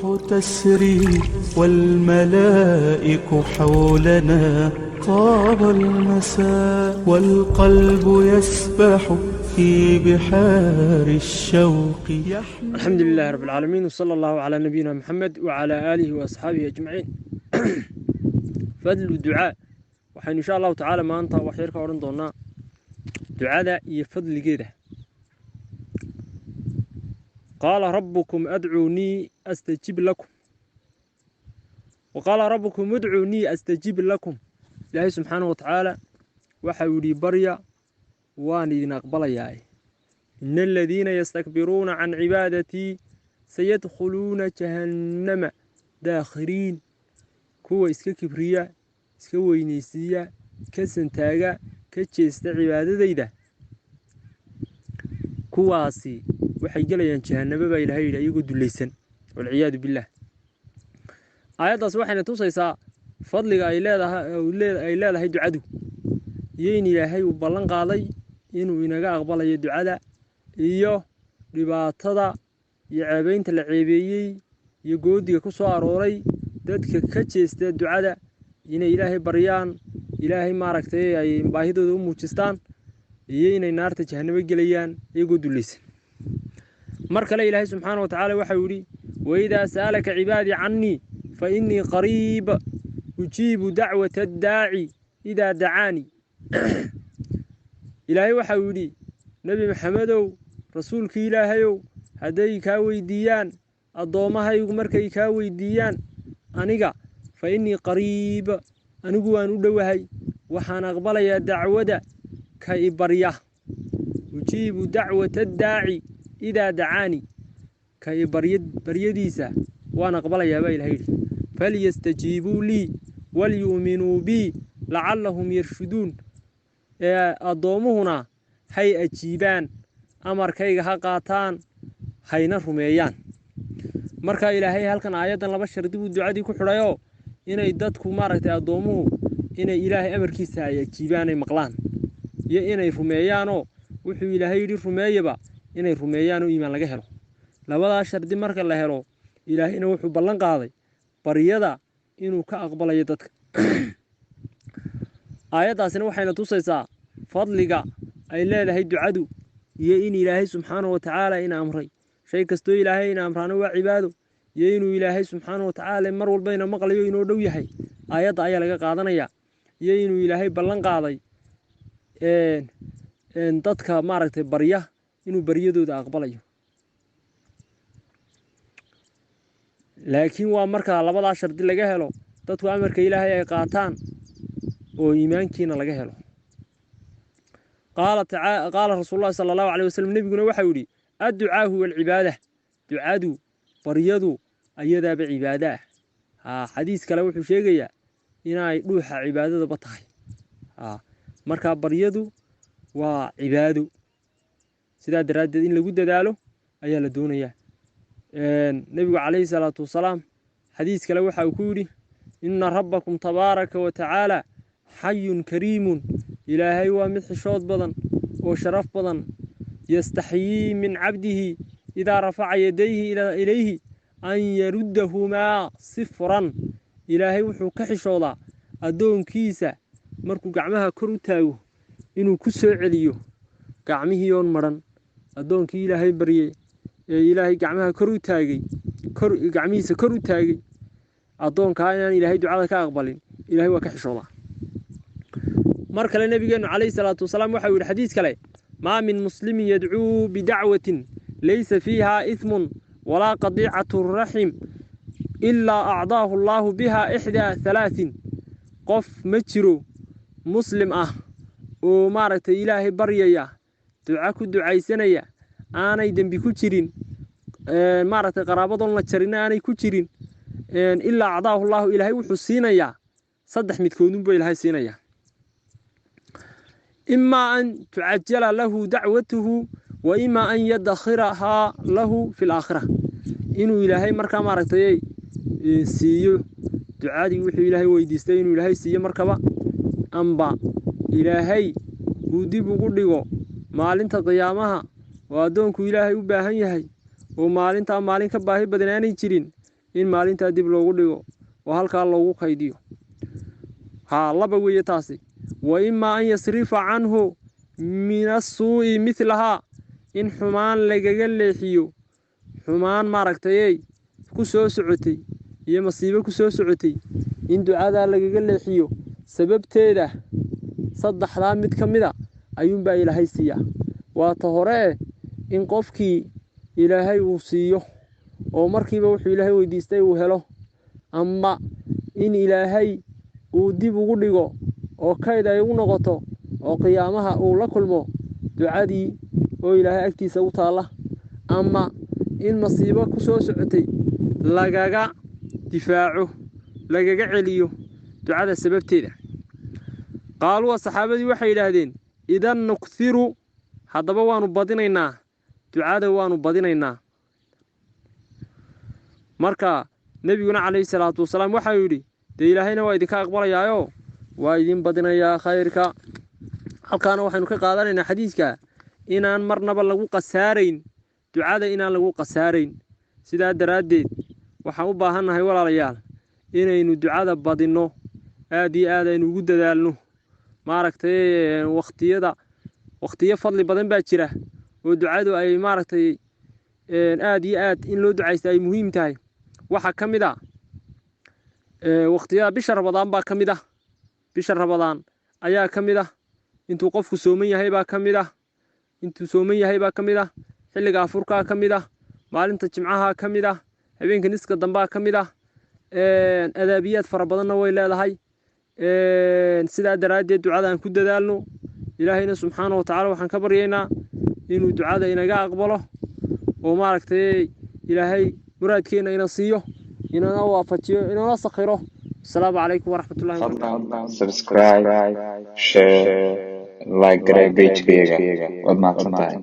تسري والملائك حولنا طاب المساء والقلب يسبح في بحار الشوق. الحمد لله رب العالمين وصلى الله على نبينا محمد وعلى آله وأصحابه أجمعين. فضل الدعاء وحين إن شاء الله تعالى ما أنت وحيرك ورندونا دعاء يفضل كده. قال ربكم أدعوني أستجيب لكم وقال ربكم ادعوني أستجيب لكم. الله سبحانه وتعالى وحولي بريا واني نقبل ياي إن الذين يستكبرون عن عبادتي سيدخلون جهنم داخرين. كوا إسكا كبريا إسكا وينيسيا كسنتاغا كجيست عبادة ديدا كواسي waxay galayaan jahannaba baa Ilaahay yiraahdo iyagu dulaysan wal ciyaadu billah. aayadaas waxayna tusaysaa fadliga ay leedahay ducadu iyo in Ilaahay uu ballan qaaday inuu inaga aqbalayo ducada iyo dhibaatada iyo ceebaynta la ceebeeyay iyo goodiga ku soo arooray dadka ka jeesta ducada inay Ilaahay baryaan Ilaahay maaragtay ay baahidooda u muujistaan iyo inay naarta jahannaba galayaan iyagu dulaysan. مرك لا إله سبحانه وتعالى وحوري وإذا سألك عبادي عني فإني قريب أجيب دعوة الداعي إذا دعاني. إلهي وحوري نبي محمد رسولك إلهي هدي كاوي ديان الضومها يمرك كاوي ديان أنيقا فإني قريب أنقو أن أدوهي وحان أقبل يا دعوة كإبريه أجيب دعوة الداعي إذا دعاني كي بريديسا وأنا قبل يا باي الهيري فليستجيبوا لي وليؤمنوا بي لعلهم يرشدون. الضومهنا هي أجيبان أمر كي هقاتان هي نرميان مركا إلهي هل كان آيادا لبشر ديبو الدعاء دي كحرايو إنا يدادكو ماركتا الضومه إنا إلهي أمر كيسا يجيبان مقلان يا إنا يرميانو وحو إلهي يرميبا inay rumeeyaan oo iimaan laga helo. labada shardi marka la helo Ilaahayna wuxuu ballan qaaday baryada inuu ka aqbalayo dadka. aayadaasina waxayna tusaysaa fadliga ay leedahay ducadu iyo in Ilaahay subxaanahu wa ta'aala in amray shay kasto Ilaahay in amrana waa cibaado iyo inuu Ilaahay subxaanahu wa ta'aala mar walba ina maqlayo inuu dhow yahay. aayada ayaa laga qaadanaya iyo inuu Ilaahay ballan qaaday dadka maaragtay barya inuu baryadooda aqbalayo. laakiin waa marka labada shardi laga helo dadku amarka Ilaahay ay qaataan oo iimaankiina laga helo. qaala rasuulullaahi sallallahu alayhi wasallam nabiguna waxa uu yiri adducaa huwa al-ibaada ducadu baryadu ayadaaba cibaada xadiis kale wuxuu sheegayaa inay dhuuxa cibaadada ba tahay. marka baryadu waa cibaado sidaa daraaddeed in lagu dadaalo ayaa la doonayaa. nabigu calayhi salaatu wasalaam xadiis kale waxa uu ku yiri inna rabbakum tabaaraka wa ta'aala hayyun kariimun. ilaahay waa mid xishood badan oo sharaf badan yastaxyii min cabdihi idaa rafaca yadayhi ilayhi an yaruddahumaa sifran. ilaahay wuxuu ka xishoodaa addoonkiisa markuu gacmaha kor u taago inuu ku soo celiyo gacmihii oon maran. addoonkii Ilaahay baryay ee Ilaahay gacmaha kor u taagay gacmihiisa kor u taagay addoonka inaan Ilaahay ducada ka aqbalin Ilaahay waa ka xishoodaa. mar kale nabigeenu calayhi salaatu wasalaam waxa uu yiri xadiis kale ma min muslimin yad'uu bida'watin laysa fiha ithmun wala qadi'atu rahim illa a'daahu Allahu biha ihda thalathin. qof ma jiro muslim ah oo maaragtay Ilaahay baryaya duca ku ducaysanaya aanay dambi ku jirin maaragtay qaraabadoon la jarin aanay ku jirin ilaa a'daahu Allahu Ilaahay wuxuu siinayaa saddex midkoodun buu Ilaahay siinayaa. imma an tu'ajjala lahu da'watuhu wa imma an yadkhiraha lahu fil aakhirah. inuu Ilaahay markaa maaragtay siiyo ducadii wuxuu Ilaahay weydiistay inuu Ilaahay siiyo markaba amba Ilaahay uu dib ugu dhigo maalinta qiyaamaha oo addoonku Ilaahay u baahan yahay oo maalinta maalin ka baahi badan aanay jirin in maalintaa dib loogu dhigo oo halkaa loogu kaydiyo laba weeye taasi wa imaa an yasrifa canhu min assuu'i midlahaa in xumaan lagaga leexiyo xumaan maaragtay ku soo socotay iyo masiibo ku soo socotay in ducadaa lagaga leexiyo sababteeda saddexdaa mid ka mida ayuunbaa ilaahay siiyaa waa ta hore in qofkii ilaahay uu siiyo oo markiiba wuxuu ilaahay weydiistay uu helo ama in ilaahay uu dib ugu dhigo oo kayd ay ugu noqoto oo qiyaamaha uu la kulmo ducadii oo ilaahay agtiisa u taalla ama in masiibo ku soo socotay lagaga difaaco lagaga celiyo ducada sababteeda qaaluu saxaabadii waxay yidhaahdeen idan nukthiru haddaba waanu badinaynaa ducada waanu badinaynaa marka nebiguna calayhi salaatu wasalaam waxau yidhi dee ilaahayna waa idinka aqbalayaayo waa idin badinayaa khayrka halkaana waxaynu ka qaadanaynaa xadiidka inaan marnaba lagu qasaarayn ducada inaan lagu qasaarayn sidaa daraaddeed waxaan u baahannahay walaalayaal inaynu ducada badinno aad iyo aad aynu ugu dadaalno maaragtay waqtiyo fadli badan baa jira oo ducadu ay maaragtay aad iyo aad in loo ducaysta ay muhiim tahay waxaa ka mid ah waqtiyada bisha rabadaan baa ka mid ah bisha rabadaan ayaa ka mid ah intuu qofku sooman yahay baa ka mid ah xilliga afurkaa ka mid ah maalinta jimcaha ka mid ah habeenka niska dambaa ka mid ah adaabiyaad fara badanna way leedahay sidaa daraaddeed ducada aan ku dadaalno ilaahayna subxaana wa tacaala waxaan ka baryaynaa inuu ducada inaga aqbalo oo maaragtay ilaahay muraadkeena ina siiyo inana waafajiyo inana sakhiro asalaamu calaykum waraxmatullahi wabarakaatu subscribe share like page-kayga waad mahadsantahay